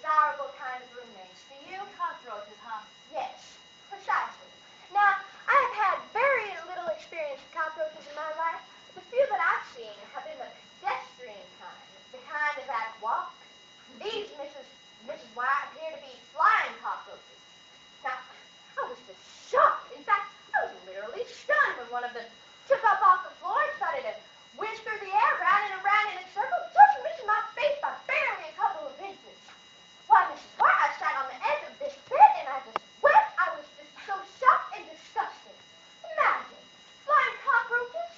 desirable kind of roommates. Do you? Cockroaches, huh? Yes, precisely. Now, I have had very little experience with cockroaches in my life. The few that I've seen have been the pedestrian kind, the kind that walk. These, Mrs. White, appear to be flying cockroaches. Now, I was just shocked. In fact, I was literally stunned when one of them took up off the floor and started to whiz through the air, round and around in a circle, just missing my face by barely a couple of inches. Why, Mrs. White, I sat on the edge of this bed and I just wept. I was just so shocked and disgusted. Imagine, flying cockroaches,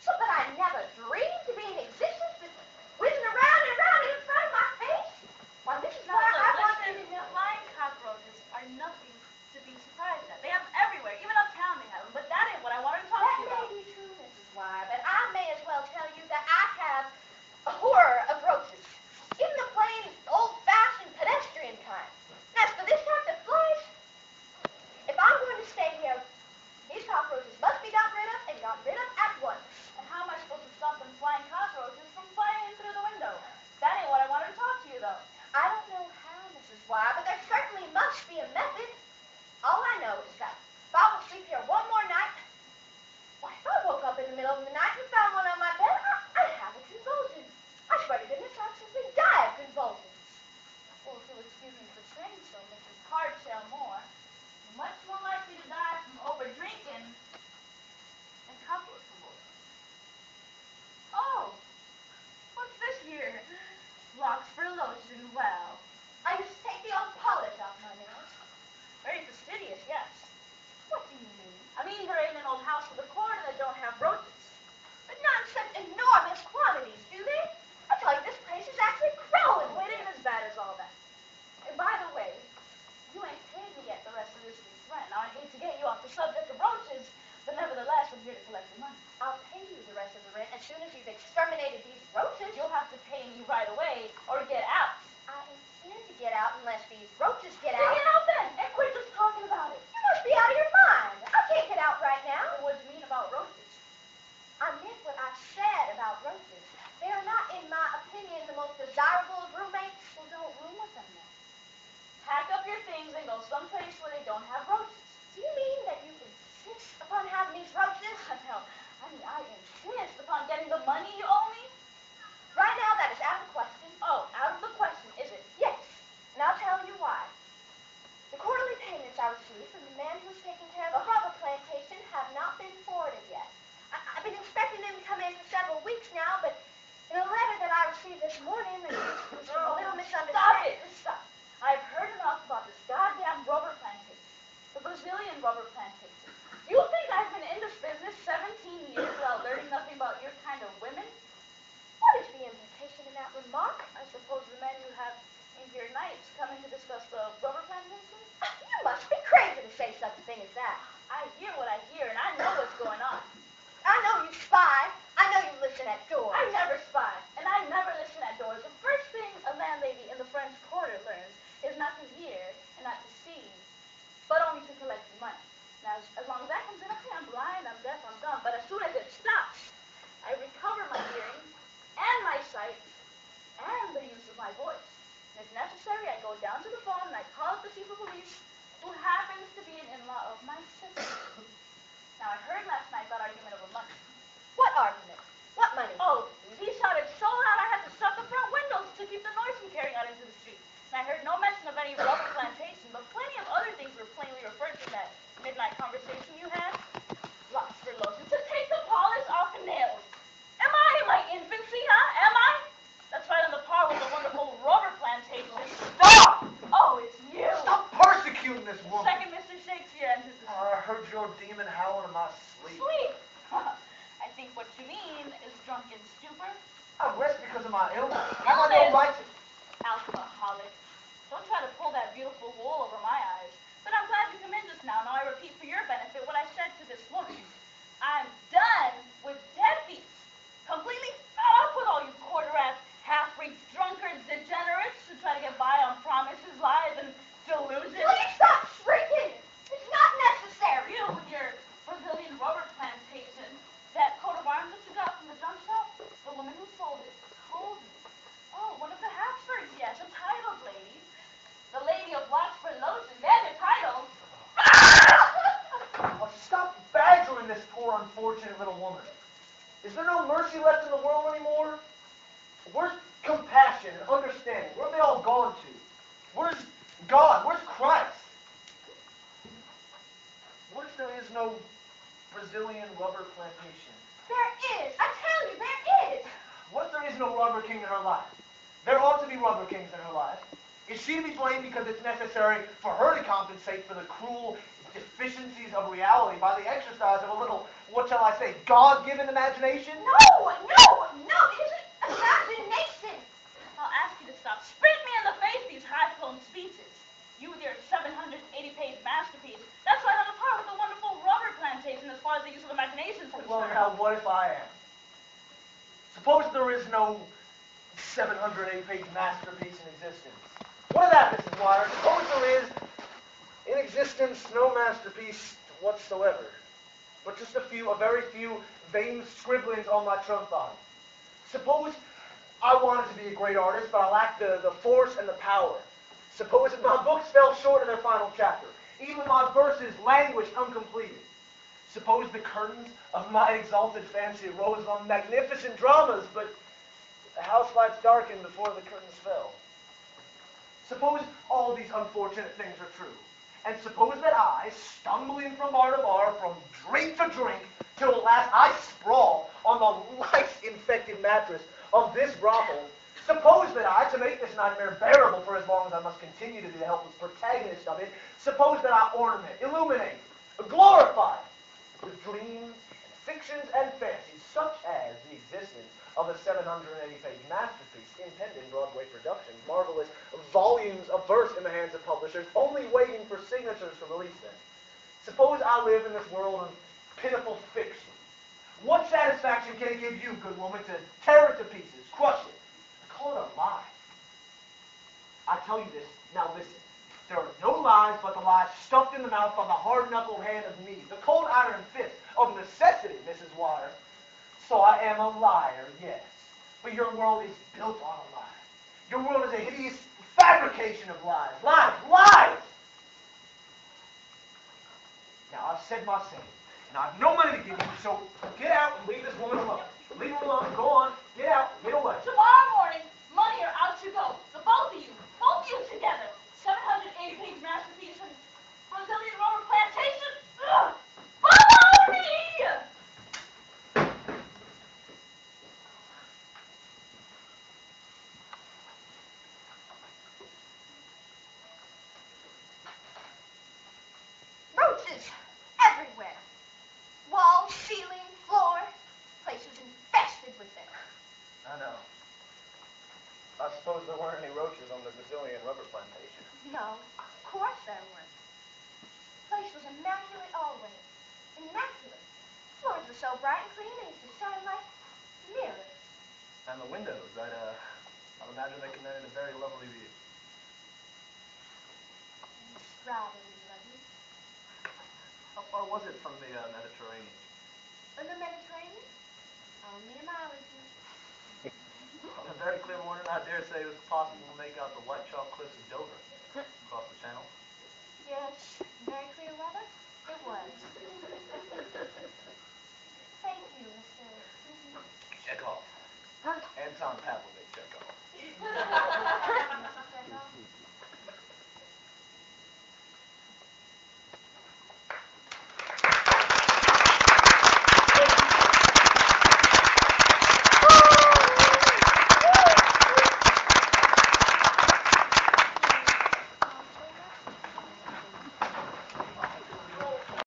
something I never dreamed to be in existence, just whizzing around and around in front of my face. Why, Mrs. White, I want you to know. Flying cockroaches are nothing to be surprised at. They have them everywhere. Even uptown they have them. But that ain't what I wanted to talk to you about. That may be true, Mrs. White, but I may as well tell you that I have a horror of roaches. Even the plain, old-fashioned pedestrian kind. As for this kind that flies, if I'm going to stay here, these cockroaches must be got rid of and got rid of at once. And how am I supposed to stop them flying cockroaches from flying in through the window? That ain't what I wanted to talk to you, though. I don't know how, Mrs. White, but there certainly must be a method. All I know is that if I will sleep here one more night, why, if I woke up in the middle of the night and found one on my bed, I'd have a convulsion. I swear to goodness, I'd simply die of convulsions. Well, if you'll excuse me for saying so, Mrs. Hardshell Moore, you're much more likely to die from over-drinking than cockroach convulsions. Oh, what's this here? Larkspur Lotion, well. I used to take the old polish off my nails. Very fastidious, yes. What do you mean? I mean, there ain't an old house with a corner that don't have roaches. But not in such enormous quantities, do they? I tell you, this place is actually crawling. Well, it ain't as bad as all that. And by the way, you ain't paid me yet the rest of this week's rent. Now, I hate to get you off the subject of roaches, but nevertheless, I'm here to collect your money. I'll pay you the rest of the rent as soon as you've exterminated these roaches. You'll have to pay me right away or get out. I intend to get out unless these roaches get Then out. get out then, and quit just talking about it. You must be out of your mind. I can't get out right now. What do you mean about roaches? I meant what I said about roaches. They are not, in my opinion, the most desirable of roommates. Well, don't room with them then. Pack up your things and go someplace where they don't have roaches. Do you mean that you insist upon having these roaches? No, I mean, I insist upon getting the money you owe me. Right now, that is out of the question. Oh, out of the question, is it? Yes, and I'll tell you why. The quarterly payments I received from the man who's taking care of the rubber plantation have not been forwarded yet. I've been expecting them to come in for several weeks now, but in a letter that I received this morning, there was a little misunderstanding. Stop. I've heard enough about this goddamn rubber plantation. The Brazilian rubber plantation. You think I've been in this business 17 years without learning nothing about your kind of women? What is the implication in that remark? I suppose the men you have in your nights coming to discuss the rubber plantation? You must be crazy to say such a thing as that. I hear what I hear, and I know what's going on. I know you spy. I know you listen at doors. I never spy, and I never listen at doors. The first thing a landlady in the French Quarter learns is not to hear and not to see, but only to collect the money. Now, as long as that comes in, okay, I'm blind, I'm deaf, I'm dumb, but as soon as it stops, I recover my hearing and my sight and the use of my voice. And if necessary, I go down to the phone and I call up the chief of police, who happens to be an in-law of my sister. Now, I heard last night that argument over money. What argument? What money? Oh, he shouted so loud I had to shut the front windows to keep the noise from carrying out into the street. And I heard no mention of any rubber plantation, but plenty of other things were plainly referred to in that midnight conversation you had. Larkspur Lotion to take the polish off the nails. Am I in my infancy, huh? Am I? That's right on the par with the wonderful rubber plantation. Stop! Oh, it's you. Stop persecuting this woman. Second Mr. Shakespeare enters the I heard your demon howling in my sleep. sleep. I think what you mean is drunken stupor. I rest because of my illness. I got no right to... Alcoholic. Don't try to pull that beautiful wool over my eyes. But I'm glad you come in just now. Now I repeat for your benefit what I said to this woman. I'm done with deadbeats. Completely fed up with all you quarter-ass, half-breed drunkards, degenerates who try to get by on promises, lies, and delusions. Please stop shrieking! It's not necessary! You with your Brazilian rubber plantation, that coat of arms that you got from the junk shop, the woman who sold it told me. Oh, one of the Habsburgs, yes, a titled lady. unfortunate little woman? Is there no mercy left in the world anymore? Where's compassion and understanding? Where have they all gone to? Where's God? Where's Christ? What if there is no Brazilian rubber plantation? There is. I tell you, there is. What if there is no rubber king in her life? There ought to be rubber kings in her life. Is she to be blamed because it's necessary for her to compensate for the cruel deficiencies of reality by the exercise of a little, what shall I say, God-given imagination? No, it isn't imagination. I'll ask you to stop spitting me in the face these high-flown speeches. You with your 780-page masterpiece, that's right on the par with the wonderful rubber plantation as far as the use of imagination is concerned. Well, now, what if I am? Suppose there is no 780-page masterpiece in existence. What of that, Mrs. Wire? Suppose there is, in existence, no masterpiece whatsoever, but just a very few vain scribblings on my trunk body. Suppose I wanted to be a great artist, but I lacked the force and the power. Suppose that my books fell short of their final chapter. Even my verses languished uncompleted. Suppose the curtains of my exalted fancy rose on magnificent dramas, but the house lights darkened before the curtains fell. Suppose all these unfortunate things are true. And suppose that I, stumbling from bar to bar, from drink to drink, till at last I sprawl on the lice-infected mattress of this brothel. Suppose that I, to make this nightmare bearable for as long as I must continue to be the helpless protagonist of it, suppose that I ornament, illuminate, glorify with dreams, and fictions, and fancies, such as the existence of a 780-page masterpiece, impending Broadway production, marvelous volumes of verse in the hands of publishers, only waiting for signatures to release them. Suppose I live in this world of pitiful fiction. What satisfaction can it give you, good woman, to tear it to pieces, crush it, call it a lie? I tell you this, now listen. There are no lies but the lies stuffed in the mouth by the hard-knuckled hand of need, the cold iron fist of necessity, Mrs. Wire. So I am a liar, yes. But your world is built on a lie. Your world is a hideous fabrication of lies. Lies! Lies! Now, I've said my say, and I've no money to give you, so get out and leave this woman alone. Leave her alone. Go on. Get out. Get away. Tomorrow morning, money or out you go. The both of you together. 780-page masterpiece and Brazilian rubber plantation. Ugh! Follow me! Roaches everywhere. Wall, ceiling, floor. Place was infested with them. I know. I suppose there weren't any roaches on the Brazilian rubber plantation. No, of course there weren't. Place was immaculate always. Immaculate. Floors were so bright and clean they used to shine like mirrors. And the windows, I'd imagine they commanded a very lovely view. Rather lovely. How far was it from the Mediterranean? In the Mediterranean? Only a mile or two. On a very clear morning, I dare say it was possible to make out the white chalk cliffs of Dover across the channel. Yes, very clear weather? It was. Thank you, Mr. Chekhov. Anton Pavlovich.